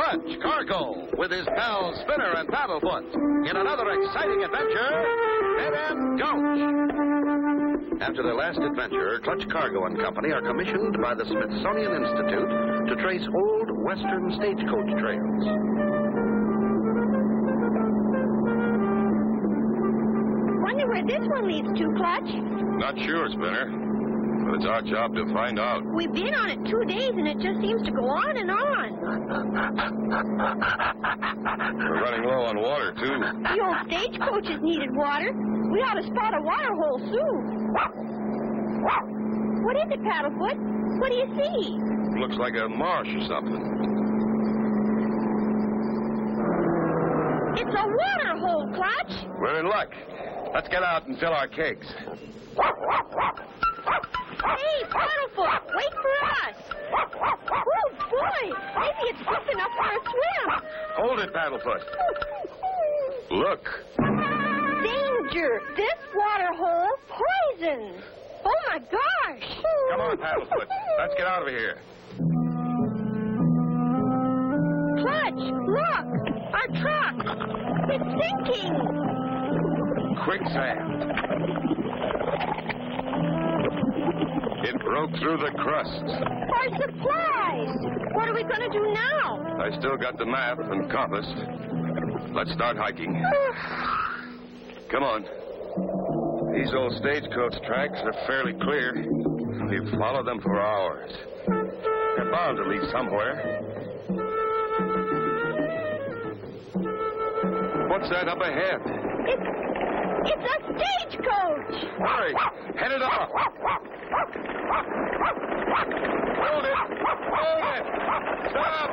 ClutchCargo with his pals Spinner and Paddlefoot in another exciting adventure, DeadEndGulch. After their last adventure, ClutchCargo and Company are commissioned by the Smithsonian Institute to trace old Western stagecoach trails. Wonder where this one leads to, Clutch? Not sure, Spinner. But it's our job to find out. We've been on it 2 days, and it just seems to go on and on. We're running low on water, too. The old stagecoaches needed water. We ought to spot a water hole soon. What is it, Paddlefoot? What do you see? Looks like a marsh or something. It's a water hole, Clutch. We're in luck. Let's get out and fill our kegs. Hey, Paddlefoot, wait for us. Oh, boy, maybe it's deep enough for a swim. Hold it, Paddlefoot. Look. Danger! This water hole poisons. Oh, my gosh. Come on, Paddlefoot. Let's get out of here. Clutch, look. Our truck. It's sinking. Quicksand. It broke through the crust. Our supplies. What are we going to do now? I still got the map and compass. Let's start hiking. Come on. These old stagecoach tracks are fairly clear. We've followed them for hours. They're bound to lead somewhere. What's that up ahead? It's a stagecoach. Hurry! Head it off! Hold it! Hold it! Stop!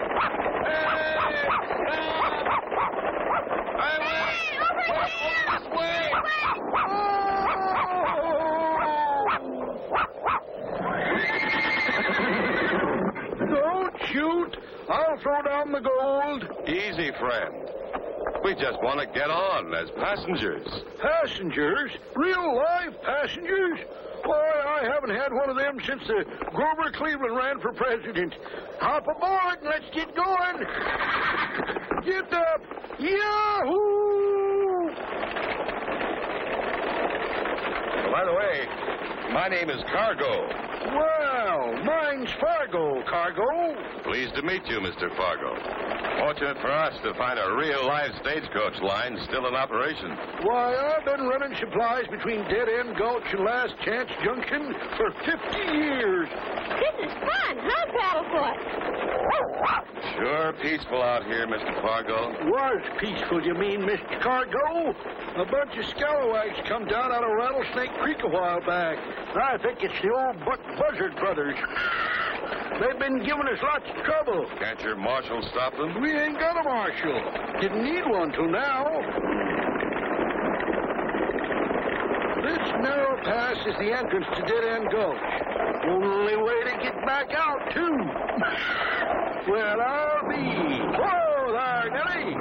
Hey! Stop! Hey, over here! This way! Don't shoot! I'll throw down the gold. Easy, friend. We just want to get on as passengers. Passengers? Real live passengers? Why, I haven't had one of them since Grover Cleveland ran for president. Hop aboard and let's get going. Get up. Yahoo! By the way, my name is Cargo. Well, mine's Fargo, Cargo. Pleased to meet you, Mr. Fargo. Fortunate for us to find a real live stagecoach line still in operation. Why, I've been running supplies between DeadEndGulch and Last Chance Junction for 50 years. This is fun, huh, Paddlefoot? Sure peaceful out here, Mr. Fargo. Was peaceful, you mean, Mr. Cargo? A bunch of scalawags come down out of Rattlesnake Creek a while back. I think it's the old Buck Buzzard brothers. They've been giving us lots of trouble. Can't your marshal stop them? We ain't got a marshal. Didn't need one till now. This narrow pass is the entrance to DeadEndGulch. Only way to get back out, too. Well, I'll be. Whoa there, Nellie.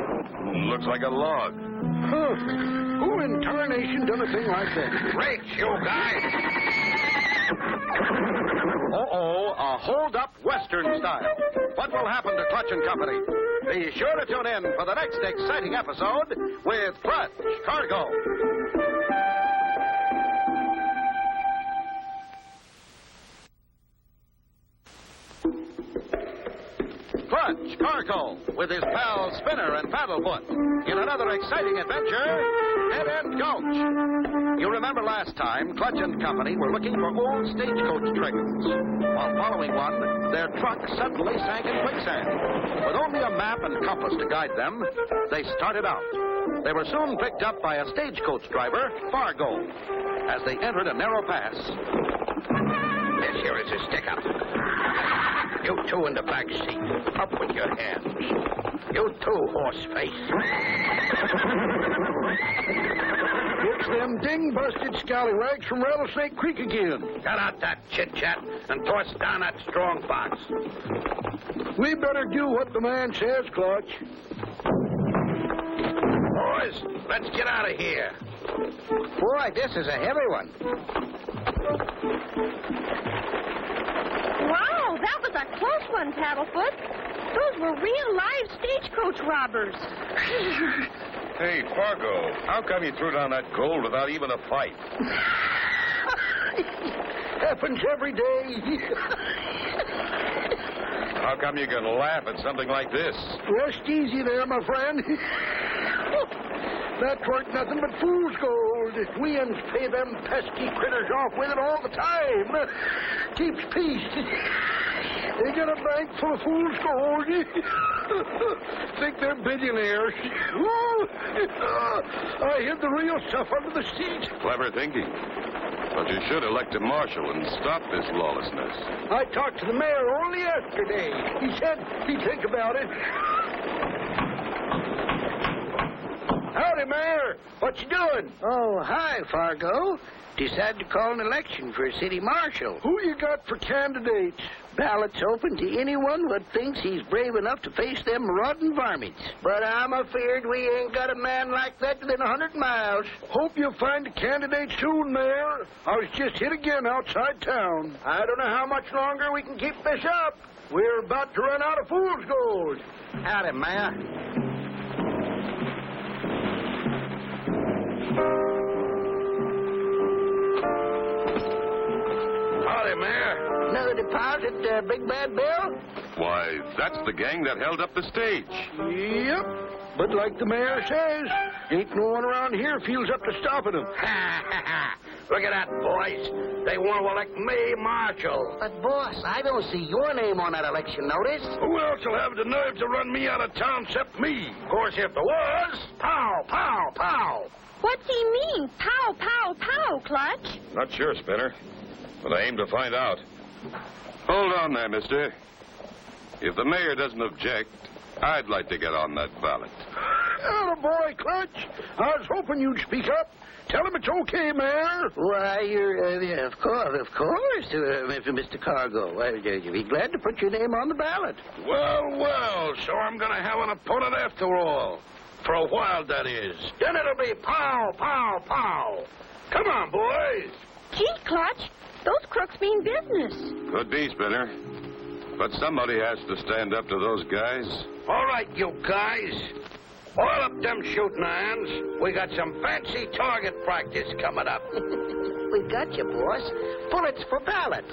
Looks like a log. Huh. Who in tarnation done a thing like that? Brakes, you guys! Uh-oh, a hold-up Western style. What will happen to Clutch and Company? Be sure to tune in for the next exciting episode with ClutchCargo. ClutchCargo with his pals Spinner and Paddlefoot in another exciting adventure, DeadEndGulch. You remember last time, Clutch and Company were looking for old stagecoach trails. While following one, their truck suddenly sank in quicksand. With only a map and compass to guide them, they started out. They were soon picked up by a stagecoach driver, Fargo. As they entered a narrow pass... This here is a stick-up. You two in the back seat. Up with your hands. You too, horse-face. It's them ding-busted scallywags from Rattlesnake Creek again. Cut out that chit-chat and toss down that strong box. We better do what the man says, Clutch. Boys, let's get out of here. Boy, this is a heavy one. Wow, that was a close one, Paddlefoot. Those were real live stagecoach robbers. Hey, Fargo, how come you threw down that gold without even a fight? Happens every day. How come you can laugh at something like this? Rest easy there, my friend. That weren't nothing but fool's gold. We uns pay them pesky critters off with it all the time. Keeps peace. They got a bank full of fool's gold. Think they're billionaires. I hid the real stuff under the seat. Clever thinking. But you should elect a marshal and stop this lawlessness. I talked to the mayor only yesterday. He said he'd think about it. Howdy, Mayor. What you doing? Oh, hi, Fargo. Decided to call an election for city marshal. Who you got for candidates? Ballots open to anyone what thinks he's brave enough to face them rotten varmints. But I'm afeard we ain't got a man like that within 100 miles. Hope you'll find a candidate soon, Mayor. I was just hit again outside town. I don't know how much longer we can keep this up. We're about to run out of fool's gold. Howdy, Mayor. Howdy, Mayor. Another deposit, Big Bad Bill? Why, that's the gang that held up the stage. Yep. But like the mayor says, ain't no one around here feels up to stopping them. Look at that, boys. They want to elect me marshal. But, boss, I don't see your name on that election notice. Who else will have the nerve to run me out of town except me? Of course, if there was, pow, pow, pow. What's he mean? Pow, pow, pow, Clutch. Not sure, Spinner, but I aim to find out. Hold on there, mister. If the mayor doesn't object, I'd like to get on that ballot. Oh, boy, Clutch. I was hoping you'd speak up. Tell him it's okay, Mayor. Why, you're, of course, Mr. Cargo. You'd be glad to put your name on the ballot. Well, so I'm going to have an opponent after all. For a while, that is. Then it'll be pow, pow, pow. Come on, boys. Gee, Clutch, those crooks mean business. Could be, Spinner. But somebody has to stand up to those guys. All right, you guys. Oil up them shooting irons. We got some fancy target practice coming up. We got you, boss. Bullets for ballots.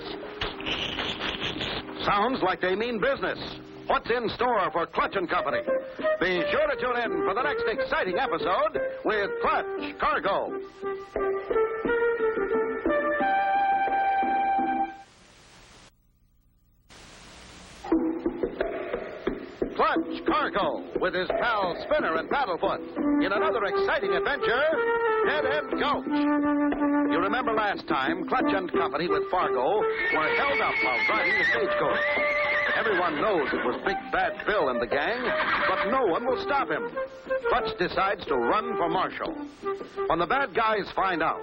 Sounds like they mean business. What's in store for Clutch and Company? Be sure to tune in for the next exciting episode with ClutchCargo. ClutchCargo with his pal Spinner and Paddlefoot in another exciting adventure, DeadEndGulch. You remember last time, Clutch and Company with Fargo were held up while driving the stagecoach. Everyone knows it was Big Bad Bill and the gang, but no one will stop him. Clutch decides to run for marshal. When the bad guys find out...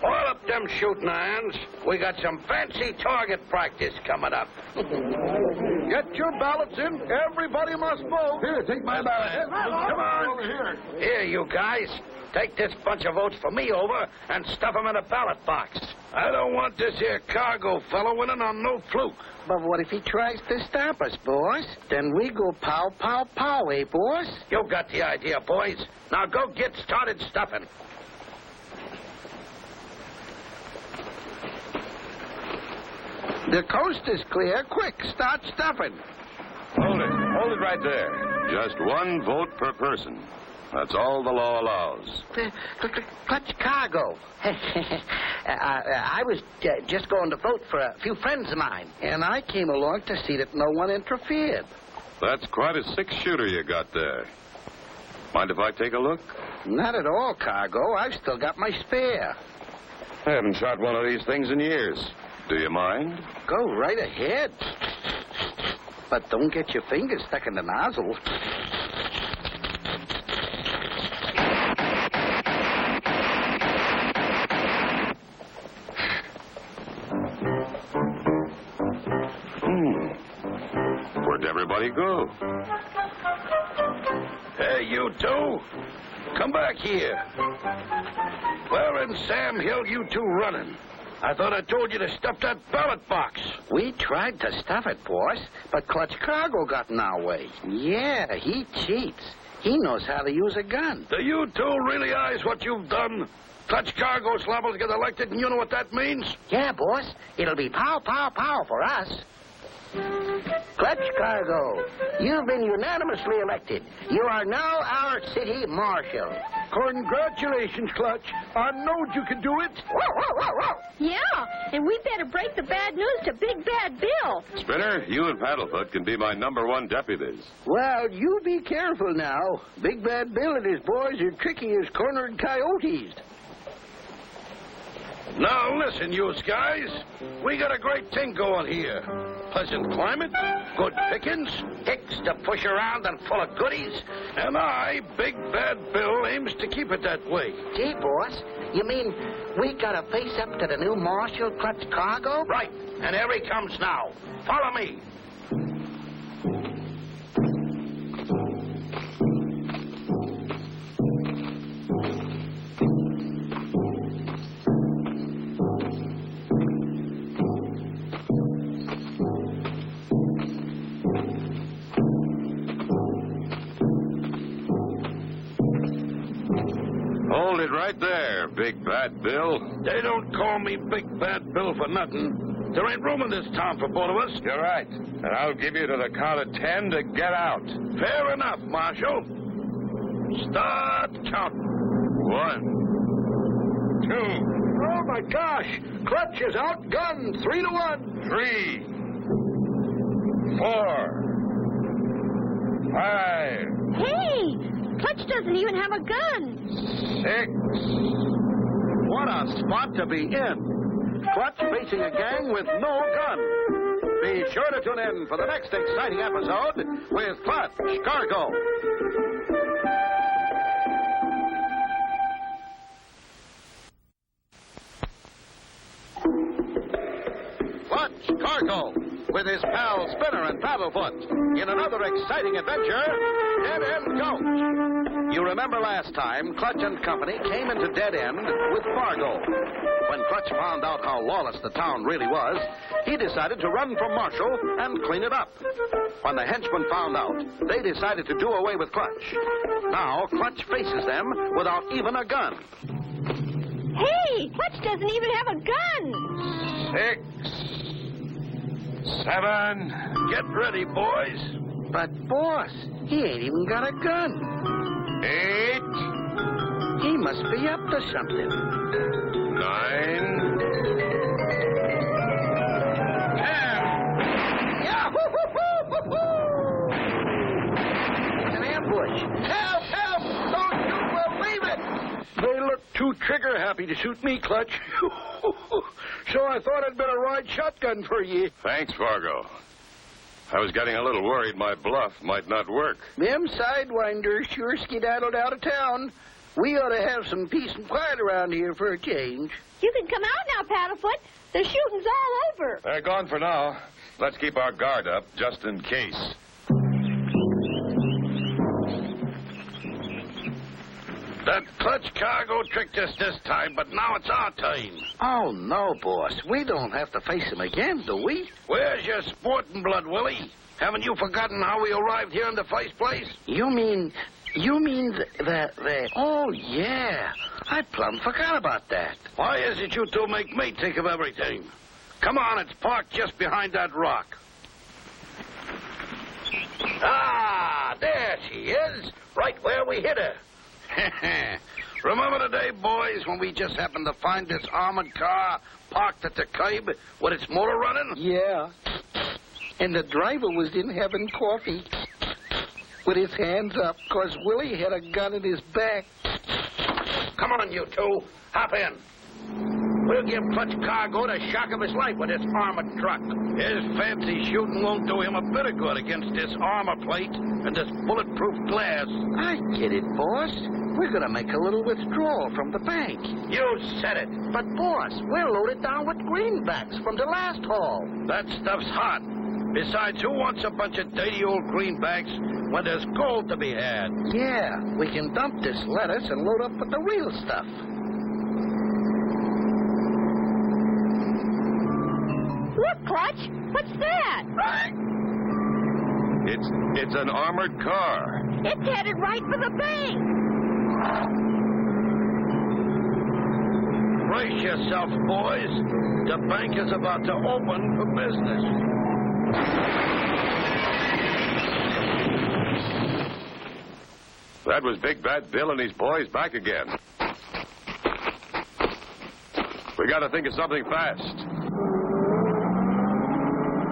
Oil up them shooting irons. We got some fancy target practice coming up. Get your ballots in. Everybody must vote. Here, take my ballot. Come on. Over here. Here, you guys. Take this bunch of votes for me over and stuff them in a ballot box. I don't want this here cargo fellow winning on no fluke. But what if he tries to stop us, boss? Then we go pow, pow, pow, eh, boss? You got the idea, boys. Now go get started stuffing. The coast is clear. Quick, start stuffing. Hold it right there. Just one vote per person. That's all the law allows. ClutchCargo. I was just going to vote for a few friends of mine, and I came along to see that no one interfered. That's quite a six-shooter you got there. Mind if I take a look? Not at all, Cargo. I've still got my spare. I haven't shot one of these things in years. Do you mind? Go right ahead. But don't get your fingers stuck in the nozzle. Where'd everybody go? Hey, you two. Come back here. Where in Sam Hill you two running? I thought I told you to stuff that ballot box. We tried to stuff it, boss, but ClutchCargo got in our way. Yeah, he cheats. He knows how to use a gun. Do you two realize what you've done? ClutchCargo's liable to get elected, and you know what that means? Yeah, boss. It'll be pow, pow, pow for us. ClutchCargo, you've been unanimously elected. You are now our city marshal. Congratulations, Clutch. I knowed you could do it. Yeah, and we better break the bad news to Big Bad Bill. Spinner, you and Paddlefoot can be my #1 deputies. Well, you be careful now. Big Bad Bill and his boys are tricky as cornered coyotes. Now, listen, you guys. We got a great thing going here. Pleasant climate, good pickings, Hicks to push around and full of goodies. and I, Big Bad Bill, aims to keep it that way. Gee, boss, you mean we gotta face up to the new marshal, ClutchCargo? Right, and here he comes now. Follow me. Hold it right there, Big Bad Bill. They don't call me Big Bad Bill for nothing. There ain't room in this town for both of us. You're right. And I'll give you to the count of 10 to get out. Fair enough, Marshal. Start counting. 1, 2, Oh, my gosh. Clutch is outgunned 3-1. 3, 4, 5, Hey, Clutch doesn't even have a gun. 6. What a spot to be in. Clutch facing a gang with no gun. Be sure to tune in for the next exciting episode with ClutchCargo. ClutchCargo with his pals Spinner and Paddlefoot in another exciting adventure, DeadEndGulch. You remember last time Clutch and Company came into Dead End with Fargo. When Clutch found out how lawless the town really was, he decided to run for marshal and clean it up. When the henchmen found out, they decided to do away with Clutch. Now Clutch faces them without even a gun. Hey, Clutch doesn't even have a gun. 6, 7. Get ready, boys. But, boss, he ain't even got a gun. 8, He must be up to something. 9, 10. An ambush. Help, help! Don't you believe it! They look too trigger happy to shoot me, Clutch. So I thought I'd better ride shotgun for you. Thanks, Fargo. I was getting a little worried my bluff might not work. Them sidewinders sure skedaddled out of town. We ought to have some peace and quiet around here for a change. You can come out now, Paddlefoot. The shooting's all over. They're gone for now. Let's keep our guard up, just in case. That ClutchCargo tricked us this time, but now it's our time. Oh, no, boss. We don't have to face him again, do we? Where's your sporting blood, Willie? Haven't you forgotten how we arrived here in the first place? You mean the... Oh, yeah. I plumb forgot about that. Why is it you two make me think of everything? Come on, it's parked just behind that rock. Ah, there she is, right where we hit her. Remember the day, boys, when we just happened to find this armored car parked at the curb with its motor running? Yeah. And the driver was in having coffee with his hands up because Willie had a gun in his back. Come on, you two. Hop in. We'll give ClutchCargo the shock of his life with this armored truck. His fancy shooting won't do him a bit of good against this armor plate and this bulletproof glass. I get it, boss. We're going to make a little withdrawal from the bank. You said it. But, boss, we're loaded down with greenbacks from the last haul. That stuff's hot. Besides, who wants a bunch of dirty old greenbacks when there's gold to be had? Yeah, we can dump this lettuce and load up with the real stuff. Look, Clutch. What's that? It's an armored car. It's headed right for the bank. Brace yourselves, boys. The bank is about to open for business. That was Big Bad Bill and his boys back again. We got to think of something fast.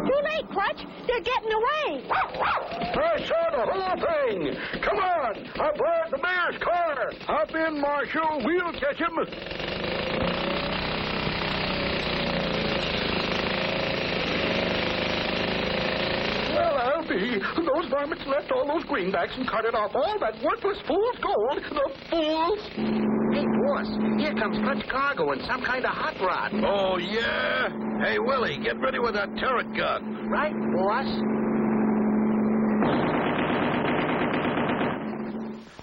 Too late, Clutch. They're getting away. I saw the whole thing. Come on. I borrowed the mayor's car. Hop in, Marshal. We'll catch him. Well, I'll be. Those varmints left all those greenbacks and carted off all that worthless fool's gold. The fools. Hey, boss, here comes ClutchCargo and some kind of hot rod. Oh, yeah? Hey, Willie, get ready with that turret gun. Right, boss?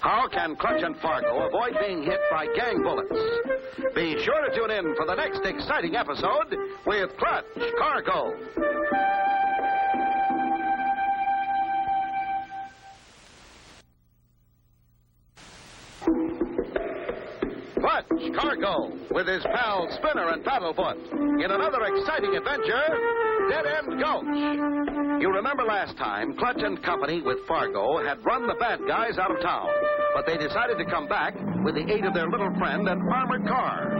How can Clutch and Fargo avoid being hit by gang bullets? Be sure to tune in for the next exciting episode with ClutchCargo. ClutchCargo with his pals Spinner and Paddlefoot in another exciting adventure, DeadEndGulch. You remember last time, Clutch and Company with Fargo had run the bad guys out of town, but they decided to come back with the aid of their little friend, an armored car.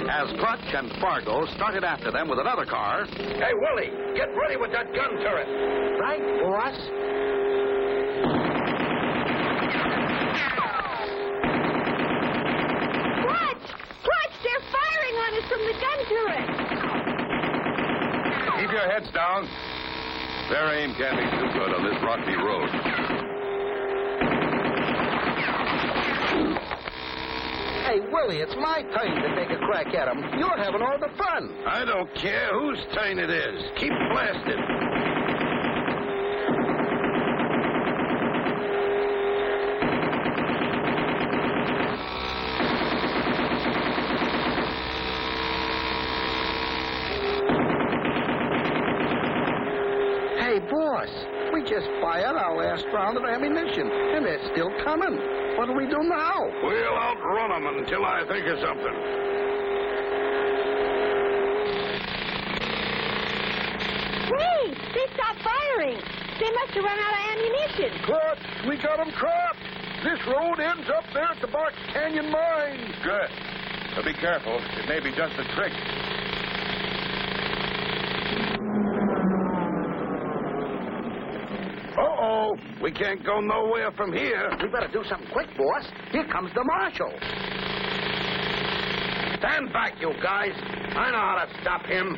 As Clutch and Fargo started after them with another car... Hey, Willie, get ready with that gun turret. Right, boss? Clutch, they're firing on us from the gun turret. Keep your heads down. Their aim can't be too good on this rocky road. Hey, Willie, it's my turn to take a crack at him. You're having all the fun. I don't care whose turn it is. Keep blasting. Hey, boss, we just fired our last round of ammunition, and they're still coming. What do we do now? We'll outrun them until I think of something. Hey, they stopped firing. They must have run out of ammunition. Clutch, we got them trapped. This road ends up there at the Box Canyon mine. Good. But be careful. It may be just a trick. Uh-oh. We can't go nowhere from here. We better do something quick, boss. Here comes the marshal. Stand back, you guys. I know how to stop him.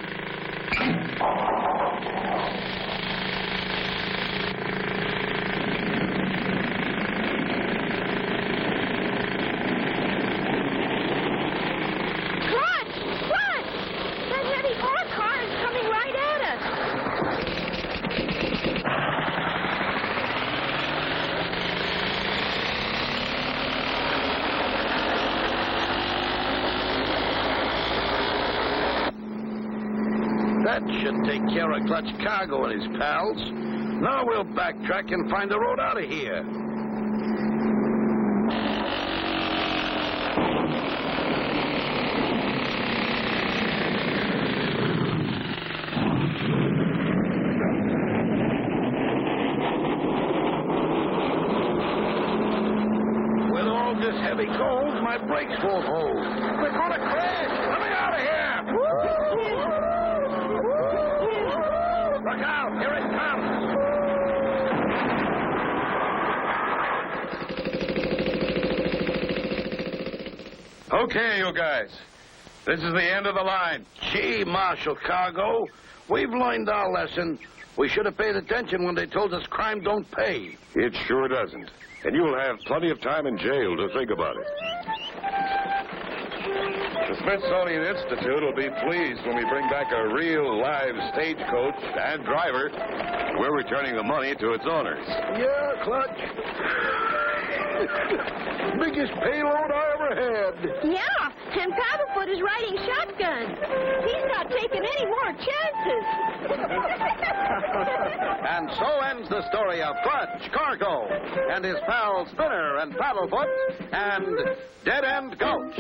Clutch! That heavy ore car is coming right at us. That should take care of ClutchCargo and his pals. Now we'll backtrack and find the road out of here. With all this heavy gold, my brakes won't hold. We're going to crash. Let me out of here. Look out! Here it comes! Okay, you guys. This is the end of the line. Gee, Marshal Cargo, we've learned our lesson. We should have paid attention when they told us crime don't pay. It sure doesn't. And you'll have plenty of time in jail to think about it. The Smithsonian Institute will be pleased when we bring back a real live stagecoach and driver. We're returning the money to its owners. Yeah, Clutch. Biggest payload I ever had. Yeah, And Paddlefoot is riding shotgun. He's not taking any more chances. And so ends the story of ClutchCargo and his pals Spinner and Paddlefoot and Dead End Gulch.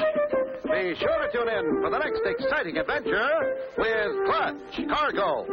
Be sure to tune in for the next exciting adventure with ClutchCargo.